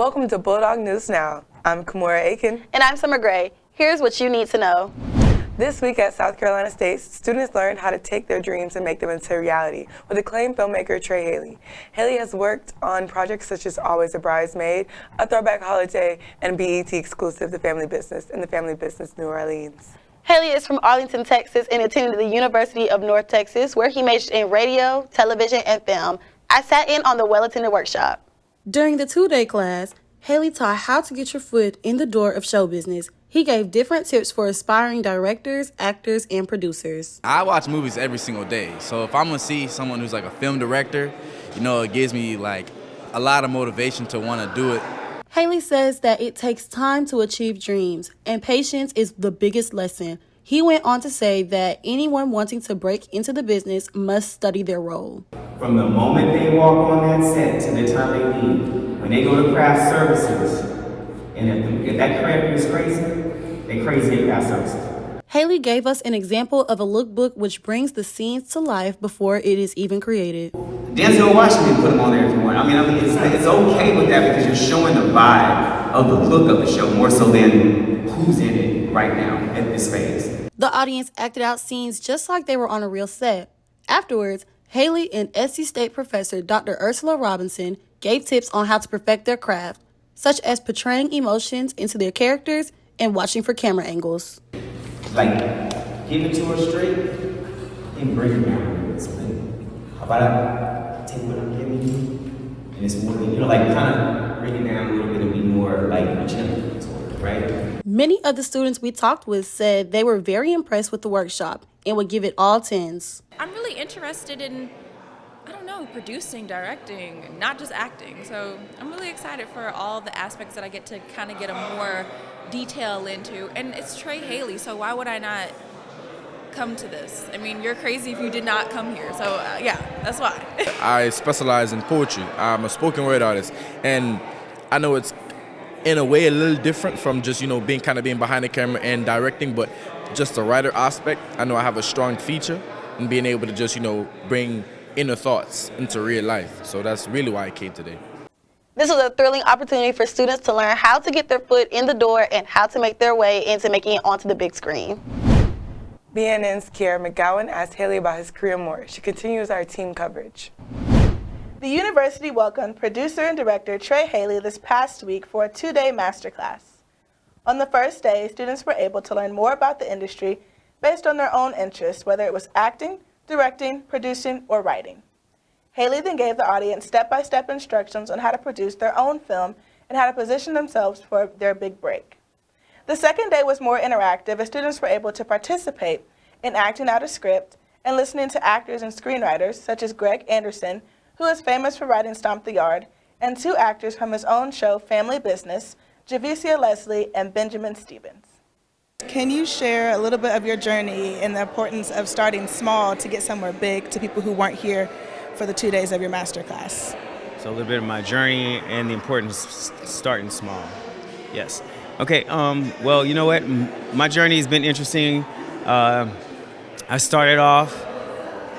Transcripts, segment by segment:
Welcome to Bulldog News Now. I'm Kimura Aiken. And I'm Summer Gray. Here's what you need to know. This week at South Carolina State, students learned how to take their dreams and make them into reality with acclaimed filmmaker Trey Haley. Haley has worked on projects such as Always a Bridesmaid, A Throwback Holiday, and BET exclusive The Family Business and The Family Business New Orleans. Haley is from Arlington, Texas, and attended the University of North Texas, where he majored in radio, television, and film. I sat in on the well-attended workshop. During the two-day class, Haley taught how to get your foot in the door of show business. He gave different tips for aspiring directors, actors, and producers. I watch movies every single day, so if I'm gonna see someone who's like a film director, it gives me like a lot of motivation to want to do it. Haley says that it takes time to achieve dreams, and patience is the biggest lesson. He went on to say that anyone wanting to break into the business must study their role. From the moment they walk on that set to the time they leave, when they go to craft services, and if that craft is crazy, they're crazy at craft services. Haley gave us an example of a lookbook which brings the scenes to life before it is even created. Denzel Washington put them on there if you want. I mean, it's okay with that because you're showing the vibe of the look of the show more so than who's in it right now at this phase. The audience acted out scenes just like they were on a real set. Afterwards, Haley and NC State professor Dr. Ursula Robinson gave tips on how to perfect their craft, such as portraying emotions into their characters and watching for camera angles. Like, give it to her straight and bring it down. So then, how about I take what I'm giving you, and it's more than, kind of bring it down a little bit and be more like gentle toward it, right? Many of the students we talked with said they were very impressed with the workshop and would give it all 10s. I'm really interested in, producing, directing, not just acting. So I'm really excited for all the aspects that I get to kind of get a more detail into. And it's Trey Haley, so why would I not come to this? I mean, you're crazy if you did not come here. So yeah, that's why. I specialize in poetry. I'm a spoken word artist. And I know it's in a way a little different from just, being behind the camera and directing, but just the writer aspect, I know I have a strong feature in being able to just, bring inner thoughts into real life. So that's really why I came today. This was a thrilling opportunity for students to learn how to get their foot in the door and how to make their way into making it onto the big screen. BNN's Kiara McGowan asked Haley about his career more. She continues our team coverage. The university welcomed producer and director Trey Haley this past week for a two-day masterclass. On the first day, students were able to learn more about the industry based on their own interests, whether it was acting, directing, producing, or writing. Haley then gave the audience step-by-step instructions on how to produce their own film and how to position themselves for their big break. The second day was more interactive as students were able to participate in acting out a script and listening to actors and screenwriters such as Greg Anderson, who is famous for writing Stomp the Yard, and two actors from his own show, Family Business, Javicia Leslie and Benjamin Stevens. Can you share a little bit of your journey and the importance of starting small to get somewhere big to people who weren't here for the 2 days of your masterclass? So a little bit of my journey and the importance of starting small. Yes. Okay, well, you know what? My journey has been interesting. I started off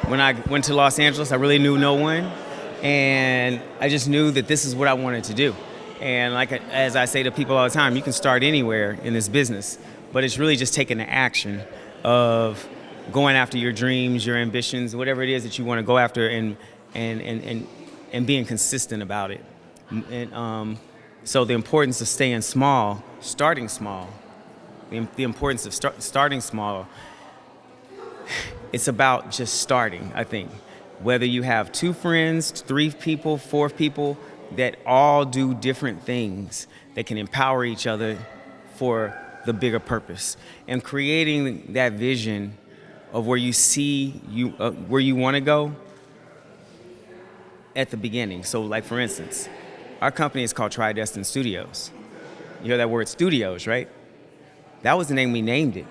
when I went to Los Angeles. I really knew no one, and I just knew that this is what I wanted to do. And as I say to people all the time, you can start anywhere in this business, but it's really just taking the action of going after your dreams, your ambitions, whatever it is that you want to go after, and being consistent about it. And so the importance of staying small, starting small, the importance of starting small, it's about just starting, I think. Whether you have 2 friends, 3 people, 4 people that all do different things that can empower each other for the bigger purpose, and creating that vision of where you see where you want to go at the beginning. So like, for instance, our company is called Tridestin Studios. You hear that word studios, right? That was the name we named it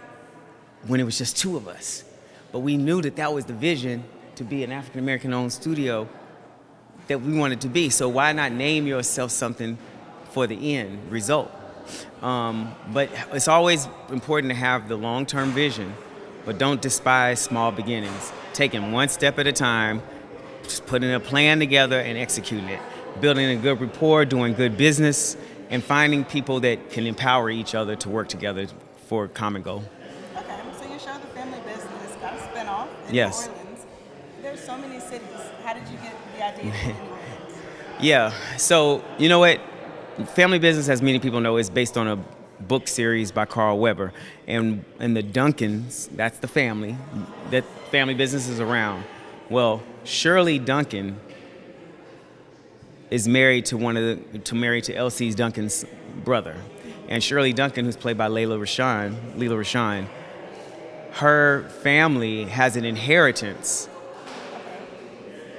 when it was just 2 of us. But we knew that that was the vision, to be an African-American owned studio that we wanted to be. So why not name yourself something for the end result? But it's always important to have the long-term vision, but don't despise small beginnings. Taking one step at a time, just putting a plan together and executing it. building a good rapport, doing good business, and finding people that can empower each other to work together for a common goal. Okay, so your show, The Family Business, got a spinoff in Yes. New Orleans. There's so many cities. How did you get the idea to be in New Orleans? Yeah, so you know what? Family Business, as many people know, is based on a book series by Carl Weber. And the Duncans, that's the family, that family business is around. Well, Shirley Duncan is married to L.C. Duncan's brother. And Shirley Duncan, who's played by Lela Rochon, her family has an inheritance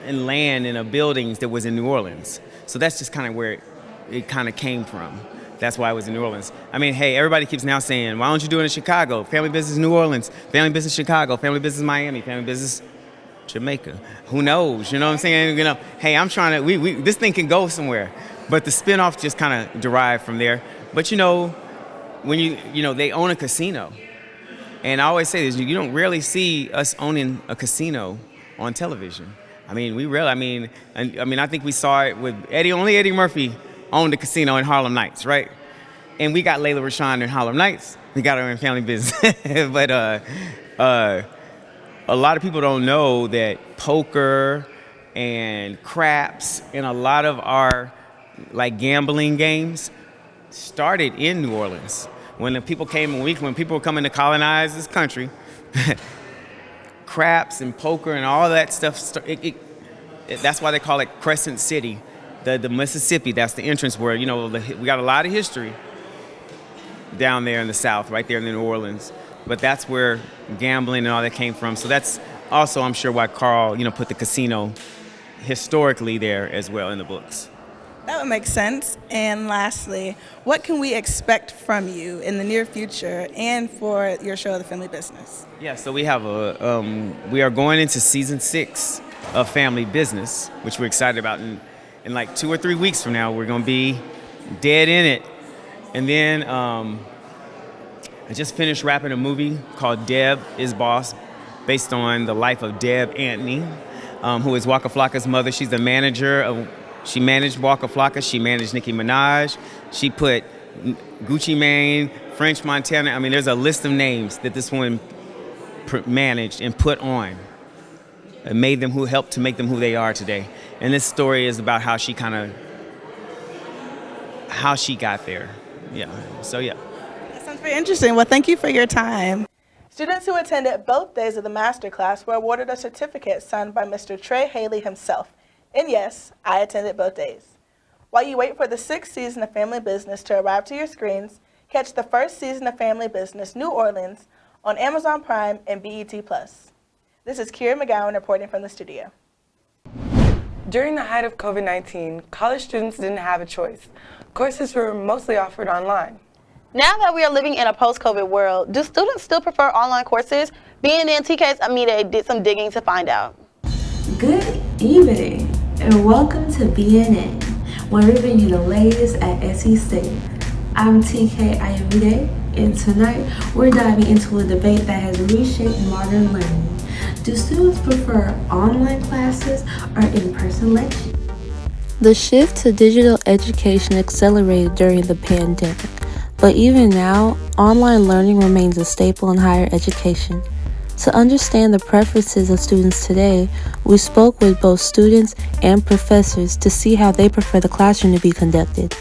in land in a buildings that was in New Orleans. So that's just kind of where it kind of came from. That's why it was in New Orleans. I mean, hey, everybody keeps now saying, why don't you do it in Chicago? Family business New Orleans, family business Chicago, family business Miami, family business Jamaica. Who knows? You know what I'm saying? You know, hey, I'm trying to, this thing can go somewhere. But the spinoff just kind of derived from there. But you know, when they own a casino. And I always say this, you don't rarely see us owning a casino on television. I mean, I think we saw it with Eddie Murphy owned a casino in Harlem Nights, right? And we got Lela Rochon in Harlem Nights. We got her in Family Business. But a lot of people don't know that poker and craps and a lot of our like gambling games started in New Orleans. When people were coming to colonize this country, craps and poker and all that stuff, that's why they call it Crescent City. The Mississippi, that's the entrance where, we got a lot of history down there in the South, right there in New Orleans. But that's where gambling and all that came from. So that's also, I'm sure, why Carl, put the casino historically there as well in the books. That would make sense. And lastly, what can we expect from you in the near future and for your show, The Family Business? Yeah, so we have we are going into season 6 of Family Business, which we're excited about. In like 2 or 3 weeks from now, we're going to be dead in it. And then I just finished wrapping a movie called Deb is Boss, based on the life of Deb Antony, who is Waka Flocka's mother. She's the manager she managed Waka Flocka. She managed Nicki Minaj. She put Gucci Mane, French Montana. I mean, there's a list of names that this woman managed and put on. And helped to make them who they are today. And this story is about how she got there. Yeah, so yeah. That sounds very interesting. Well, thank you for your time. Students who attended both days of the masterclass were awarded a certificate signed by Mr. Trey Haley himself. And yes, I attended both days. While you wait for the 6th season of Family Business to arrive to your screens, catch the 1st season of Family Business New Orleans on Amazon Prime and BET+. This is Kira McGowan reporting from the studio. During the height of COVID-19, college students didn't have a choice. Courses were mostly offered online. Now that we are living in a post-COVID world, do students still prefer online courses? BNNTK's Amita did some digging to find out. Good evening, and welcome to BNN, where we bring you the latest at SC State. I'm TK Ayamide, and tonight we're diving into a debate that has reshaped modern learning. Do students prefer online classes or in-person lectures? The shift to digital education accelerated during the pandemic, but even now, online learning remains a staple in higher education. To understand the preferences of students today, we spoke with both students and professors to see how they prefer the classroom to be conducted.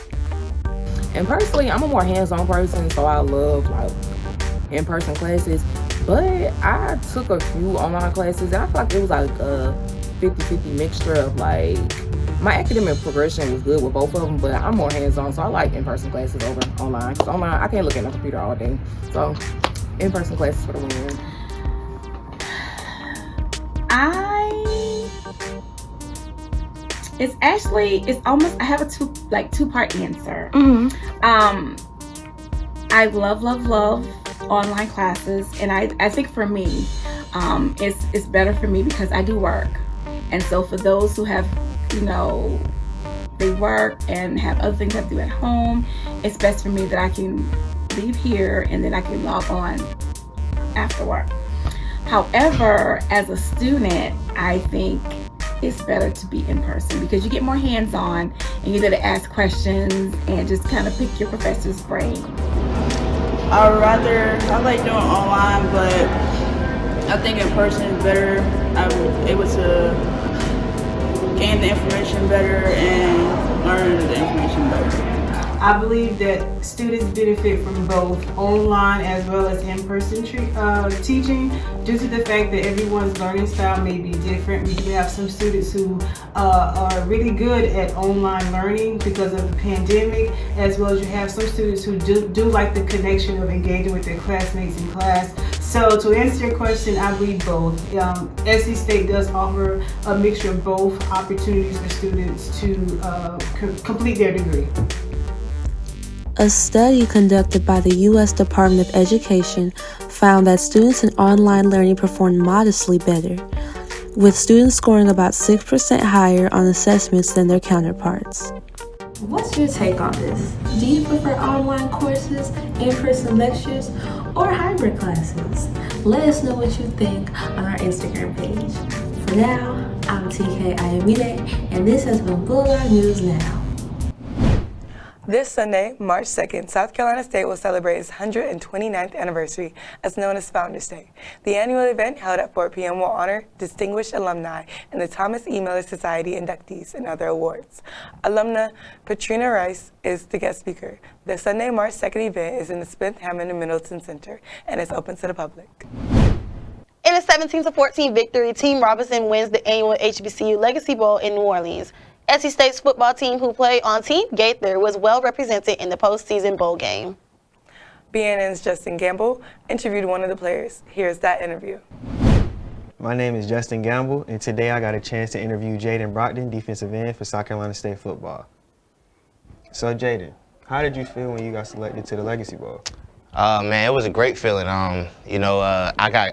And personally, I'm a more hands-on person, so I love in-person classes. But I took a few online classes, and I feel like it was like a 50-50 mixture of my academic progression was good with both of them, but I'm more hands-on, so I like in-person classes over online. Because online, I can't look at my computer all day. So in-person classes for the win. I have a two-part answer. I love online classes, and I think for me, it's better for me because I do work. And so for those who have, they work and have other things I have to do at home, it's best for me that I can leave here and then I can log on after work. However, as a student, I think it's better to be in person because you get more hands-on and you get to ask questions and just kind of pick your professor's brain. I like doing online, but I think in person is better. I'm able to gain the information better and learn the information better. I believe that students benefit from both online as well as in-person teaching due to the fact that everyone's learning style may be different. We have some students who are really good at online learning because of the pandemic, as well as you have some students who do like the connection of engaging with their classmates in class. So to answer your question, I believe both. SC State does offer a mixture of both opportunities for students to complete their degree. A study conducted by the U.S. Department of Education found that students in online learning performed modestly better, with students scoring about 6% higher on assessments than their counterparts. What's your take on this? Do you prefer online courses, in-person lectures, or hybrid classes? Let us know what you think on our Instagram page. For now, I'm TK Ayamide, and this has been Bulldog News Now. This Sunday, March 2nd, South Carolina State will celebrate its 129th anniversary, as known as Founders Day. The annual event, held at 4 p.m., will honor distinguished alumni and the Thomas E. Miller Society inductees and other awards. Alumna Patrina Rice is the guest speaker. The Sunday, March 2nd event is in the Smith Hammond and Middleton Center and is open to the public. In a 17-14 victory, Team Robinson wins the annual HBCU Legacy Bowl in New Orleans. SC State's football team, who played on Team Gaither, was well represented in the postseason bowl game. BNN's Justin Gamble interviewed one of the players. Here's that interview. My name is Justin Gamble, and today I got a chance to interview Jaden Brockton, defensive end for South Carolina State football. So Jaden, how did you feel when you got selected to the Legacy Bowl? Man, it was a great feeling. I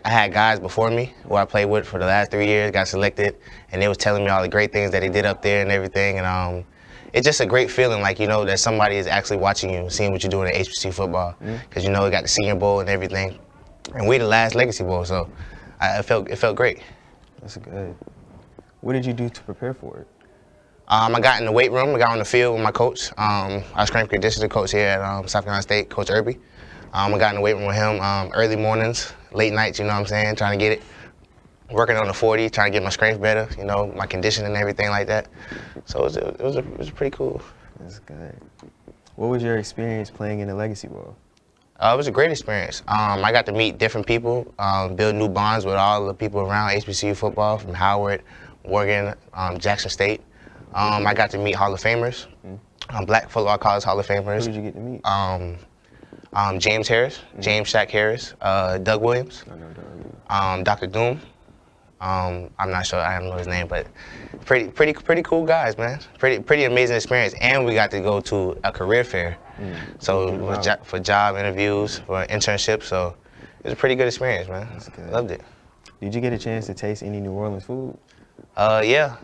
had guys before me who I played with for the last 3 years, got selected, and they was telling me all the great things that they did up there and everything. And it's just a great feeling, like, that somebody is actually watching you, seeing what you're doing in HBC football, because we got the Senior Bowl and everything, and we the last Legacy Bowl, so it felt great. That's good. What did you do to prepare for it? I got in the weight room. I got on the field with my coach. I was strength conditioning coach here at South Carolina State, Coach Irby. I got in the weight room with him early mornings, late nights, trying to get it. Working on the 40, trying to get my strength better, my conditioning and everything like that. So it was pretty cool. That's good. What was your experience playing in the Legacy Bowl? It was a great experience. I got to meet different people, build new bonds with all the people around HBCU football, from Howard, Morgan, Jackson State. I got to meet Hall of Famers, Black Football College Hall of Famers. Who did you get to meet? James Harris, James Shaq Harris, Doug Williams, Dr. Doom. I'm not sure, I don't know his name, but pretty cool guys, man. Pretty amazing experience, and we got to go to a career fair. So for job interviews, for internships, so it was a pretty good experience, man. That's good. Loved it. Did you get a chance to taste any New Orleans food? Yeah.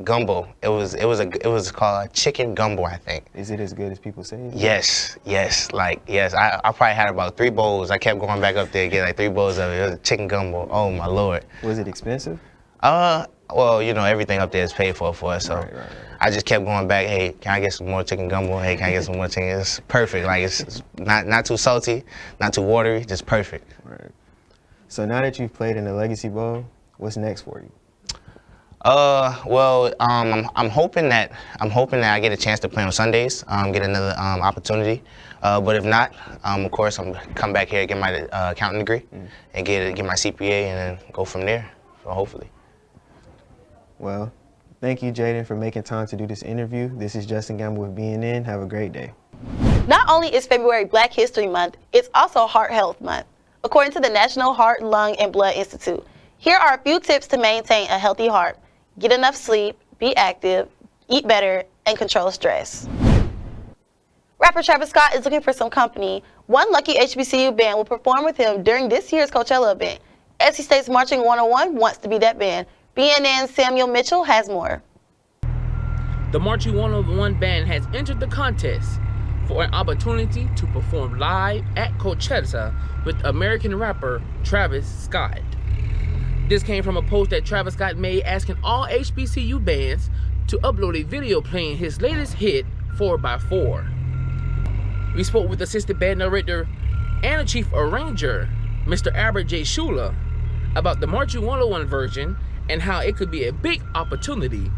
Gumbo. It was called chicken gumbo, I think. Is it as good as people say? Yes. I probably had about 3 bowls. I kept going back up there and get like 3 bowls of it. It was chicken gumbo. Oh my Lord. Was it expensive? Well, everything up there is paid for us, so right. I just kept going back. Hey, can I get some more chicken gumbo? Hey, can I get some more chicken? It's perfect. Like it's not too salty, not too watery, just perfect. Right. So now that you've played in the Legacy Bowl, what's next for you? I'm hoping that I get a chance to play on Sundays, get another opportunity. But if not, of course, I'm gonna come back here and get my accounting degree and get my CPA and then go from there. So hopefully. Well, thank you, Jaden, for making time to do this interview. This is Justin Gamble with BNN. Have a great day. Not only is February Black History Month, it's also Heart Health Month. According to the National Heart, Lung, and Blood Institute, here are a few tips to maintain a healthy heart. Get enough sleep, be active, eat better, and control stress. Rapper Travis Scott is looking for some company. One lucky HBCU band will perform with him during this year's Coachella event. SC State's Marching 101 wants to be that band. BNN's Samuel Mitchell has more. The Marching 101 band has entered the contest for an opportunity to perform live at Coachella with American rapper Travis Scott. This came from a post that Travis Scott made asking all HBCU bands to upload a video playing his latest hit, 4x4. We spoke with assistant band director and a chief arranger, Mr. Albert J. Schuler, about the Marching 101 version and how it could be a big opportunity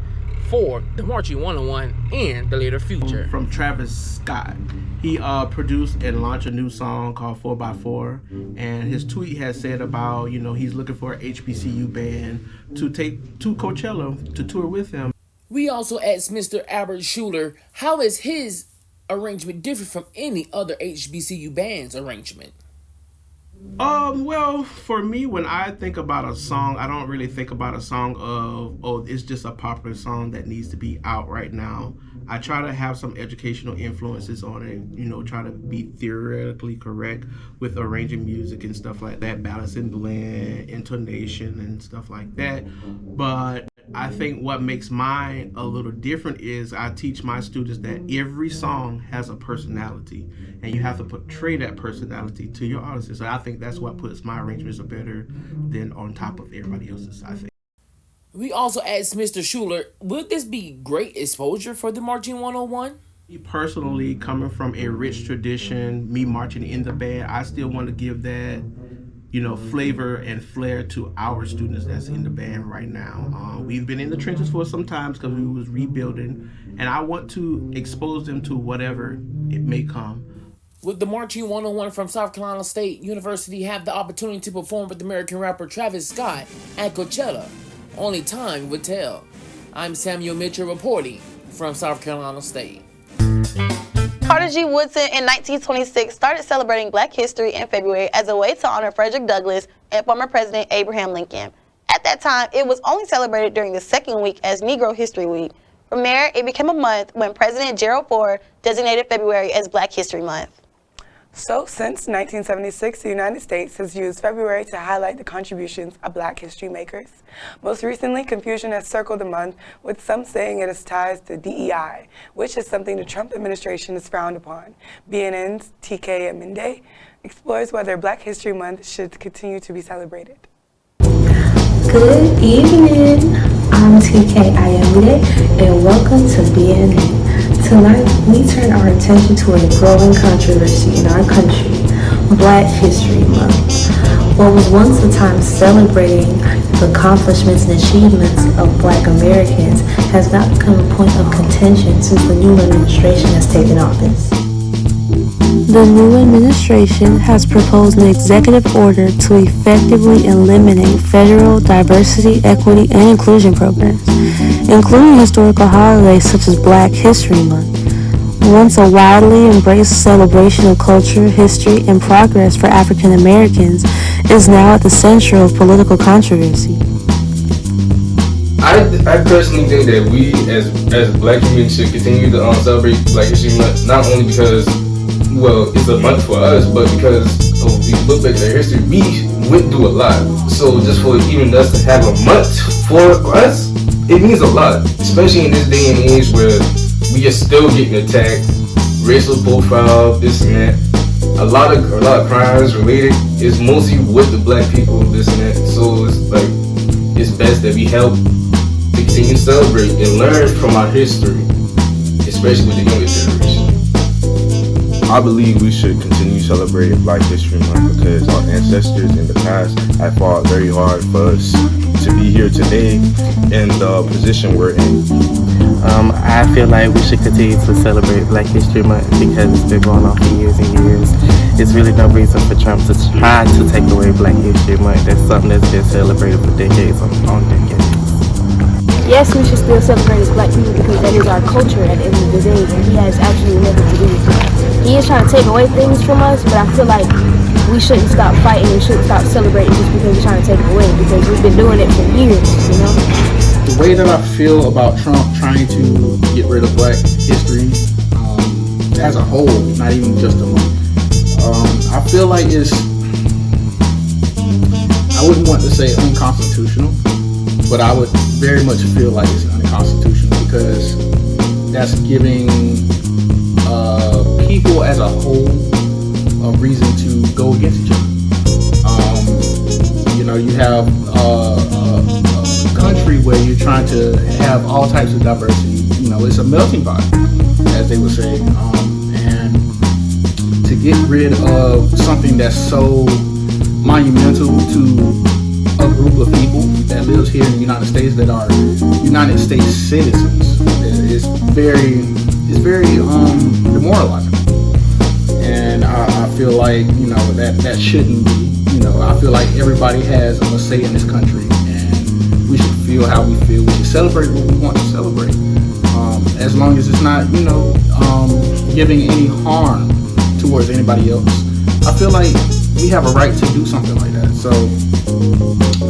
for the Marching 101 in the later future. From Travis Scott. He produced and launched a new song called 4x4, and his tweet has said about, he's looking for an HBCU band to take to Coachella to tour with him. We also asked Mr. Albert Schuler, how is his arrangement different from any other HBCU band's arrangement? Well, for me, when I think about a song, I don't really think about a song of, it's just a popular song that needs to be out right now. I try to have some educational influences on it, try to be theoretically correct with arranging music and stuff like that, balancing blend, intonation, and stuff like that. But I think what makes mine a little different is I teach my students that every song has a personality, and you have to portray that personality to your audiences. So I think that's what puts my arrangements better than on top of everybody else's, I think. We also asked Mr. Schuler, would this be great exposure for the Marching 101? Me personally, coming from a rich tradition, me marching in the band, I still want to give that, flavor and flair to our students that's in the band right now. We've been in the trenches for some time because we was rebuilding, and I want to expose them to whatever it may come. Would the Marching 101 from South Carolina State University have the opportunity to perform with American rapper Travis Scott at Coachella? Only time would tell. I'm Samuel Mitchell reporting from South Carolina State. Carter G. Woodson in 1926 started celebrating Black History in February as a way to honor Frederick Douglass and former President Abraham Lincoln. At that time, it was only celebrated during the second week as Negro History Week. From there, it became a month when President Gerald Ford designated February as Black History Month. So, since 1976, the United States has used February to highlight the contributions of Black history makers. Most recently, confusion has circled the month, with some saying it has ties to DEI, which is something the Trump administration has frowned upon. BNN's TK Aminde explores whether Black History Month should continue to be celebrated. Good evening, I'm TK Ayamide, and welcome to BNN. Tonight, we turn our attention to a growing controversy in our country, Black History Month. What was once a time celebrating the accomplishments and achievements of Black Americans has now become a point of contention since the new administration has taken office. The new administration has proposed an executive order to effectively eliminate federal diversity, equity, and inclusion programs, including historical holidays such as Black History Month. Once a widely embraced celebration of culture, history, and progress for African Americans, is now at the center of political controversy. I personally think that we as Black community should continue to celebrate Black History Month, not only because it's a month for us, but because we look back at our history, we went through a lot. So just for even us to have a month for us, it means a lot, especially in this day and age where we are still getting attacked, racial profile, this and that. A lot of crimes related is mostly with the Black people, this and that. So it's best that we help to continue to celebrate and learn from our history, especially with the younger generation. I believe we should continue celebrating Black History Month because our ancestors in the past have fought very hard for us to be here today in the position we're in. I feel like we should continue to celebrate Black History Month because it's been going on for years and years. There's really no reason for Trump to try to take away Black History Month. That's something that's been celebrated for decades on decades. Yes, we should still celebrate as Black people because that is our culture at the end of the day, and he has absolutely nothing to do with it. He is trying to take away things from us, but I feel like we shouldn't stop fighting, we shouldn't stop celebrating just because he's trying to take it away, because we've been doing it for years, The way that I feel about Trump trying to get rid of Black history as a whole, not even just a month, I feel like I wouldn't want to say unconstitutional, but I would very much feel like it's unconstitutional because that's giving people as a whole a reason to go against each other. You have a country where you're trying to have all types of diversity. It's a melting pot, as they would say. And to get rid of something that's so monumental to a group of people that lives here in the United States that are United States citizens, is very demoralizing. And I feel like that shouldn't be. I feel like everybody has a say in this country, and we should feel how we feel. We should celebrate what we want to celebrate, as long as it's not giving any harm towards anybody else. I feel like we have a right to do something like that. So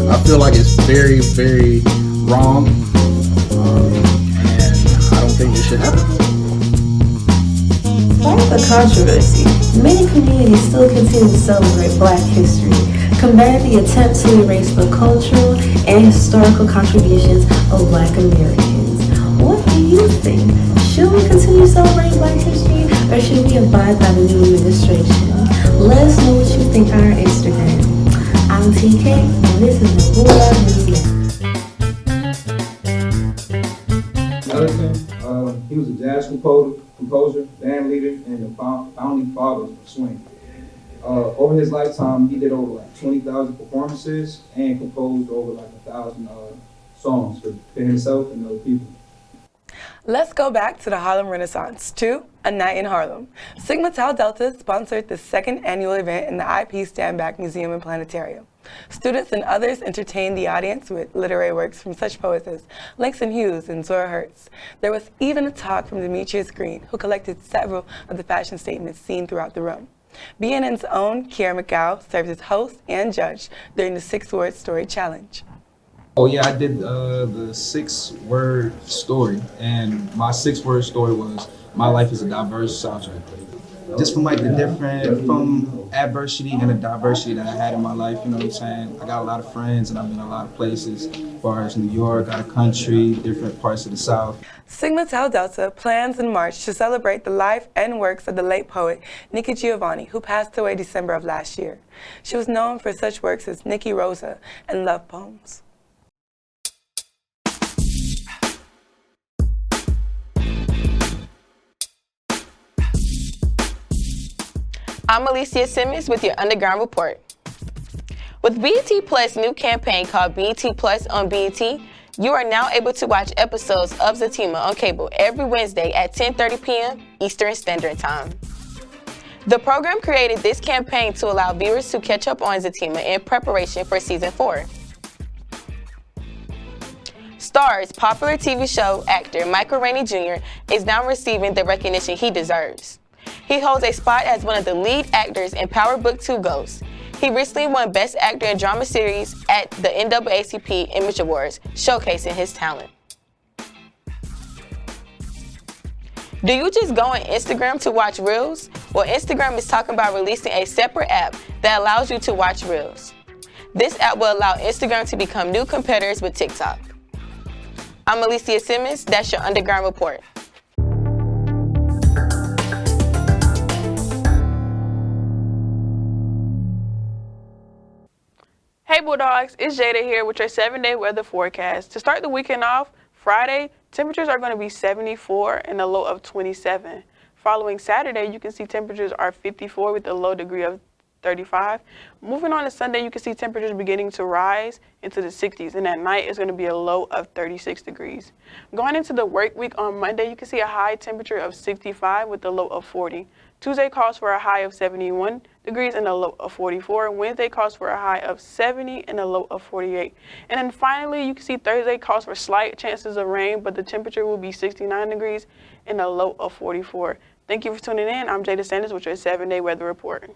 I feel like it's very, very wrong, and I don't think it should happen. Despite the controversy, many communities still continue to celebrate Black history, combat the attempt to erase the cultural and historical contributions of Black Americans. What do you think? Should we continue celebrating Black history, or should we abide by the new administration? Let us know what you think on our Instagram. I'm TK, and this is the Bulldog News Now. He was a jazz composer, band leader, and the founding father of swing. Over his lifetime, he did over 20,000 performances and composed over 1,000 songs for himself and other people. Let's go back to the Harlem Renaissance, to A Night in Harlem. Sigma Tau Delta sponsored the second annual event in the IP Standback Museum and Planetarium. Students and others entertained the audience with literary works from such poets as Langston Hughes and Zora Hertz. There was even a talk from Demetrius Green, who collected several of the fashion statements seen throughout the room. BNN's own Kiara McGow served as host and judge during the 6-word story challenge. Oh yeah, I did the 6-word story, and my 6-word story was, my life is a diverse subject. Just from from adversity and the diversity that I had in my life, you know what I'm saying? I got a lot of friends and I've been a lot of places, as far as New York, out of country, different parts of the South. Sigma Tau Delta plans in March to celebrate the life and works of the late poet Nikki Giovanni, who passed away December of last year. She was known for such works as Nikki Rosa and Love Poems. I'm Alicia Simmons with your Underground Report. With BET Plus' new campaign called BET Plus on BET, you are now able to watch episodes of Zatima on cable every Wednesday at 10:30 p.m. Eastern Standard Time. The program created this campaign to allow viewers to catch up on Zatima in preparation for Season 4. Star's popular TV show actor Michael Rainey Jr. is now receiving the recognition he deserves. He holds a spot as one of the lead actors in Power Book 2 Ghosts. He recently won Best Actor in Drama Series at the NAACP Image Awards, showcasing his talent. Do you just go on Instagram to watch Reels? Well, Instagram is talking about releasing a separate app that allows you to watch Reels. This app will allow Instagram to become new competitors with TikTok. I'm Alicia Simmons, that's your Underground Report. Hey Bulldogs, it's Jada here with your 7-day weather forecast. To start the weekend off, Friday, temperatures are going to be 74 and a low of 27. Following Saturday, you can see temperatures are 54 with a low degree of 35. Moving on to Sunday, you can see temperatures beginning to rise into the 60s, and at night it's going to be a low of 36 degrees. Going into the work week on Monday, you can see a high temperature of 65 with a low of 40. Tuesday calls for a high of 71 degrees and a low of 44. Wednesday calls for a high of 70 and a low of 48. And then finally, you can see Thursday calls for slight chances of rain, but the temperature will be 69 degrees and a low of 44. Thank you for tuning in. I'm Jada Sanders with your 7-day weather report.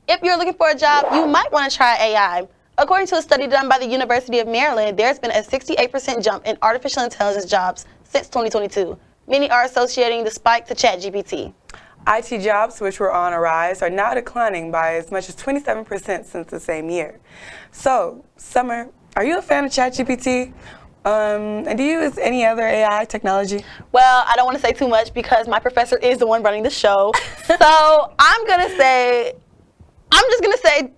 If you're looking for a job, you might want to try AI. According to a study done by the University of Maryland, there's been a 68% jump in artificial intelligence jobs since 2022. Many are associating the spike to ChatGPT. IT jobs, which were on a rise, are now declining by as much as 27% since the same year. So, Summer, are you a fan of ChatGPT? And do you use any other AI technology? Well, I don't want to say too much because my professor is the one running the show. So I'm just going to say,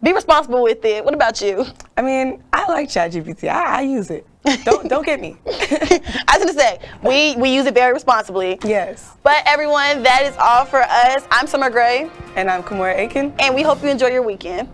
Be responsible with it. What about you? I mean, I like ChatGPT. I use it. Don't get me. I was gonna say, we use it very responsibly. Yes. But everyone, that is all for us. I'm Summer Gray. And I'm Kimura Aiken. And we hope you enjoy your weekend.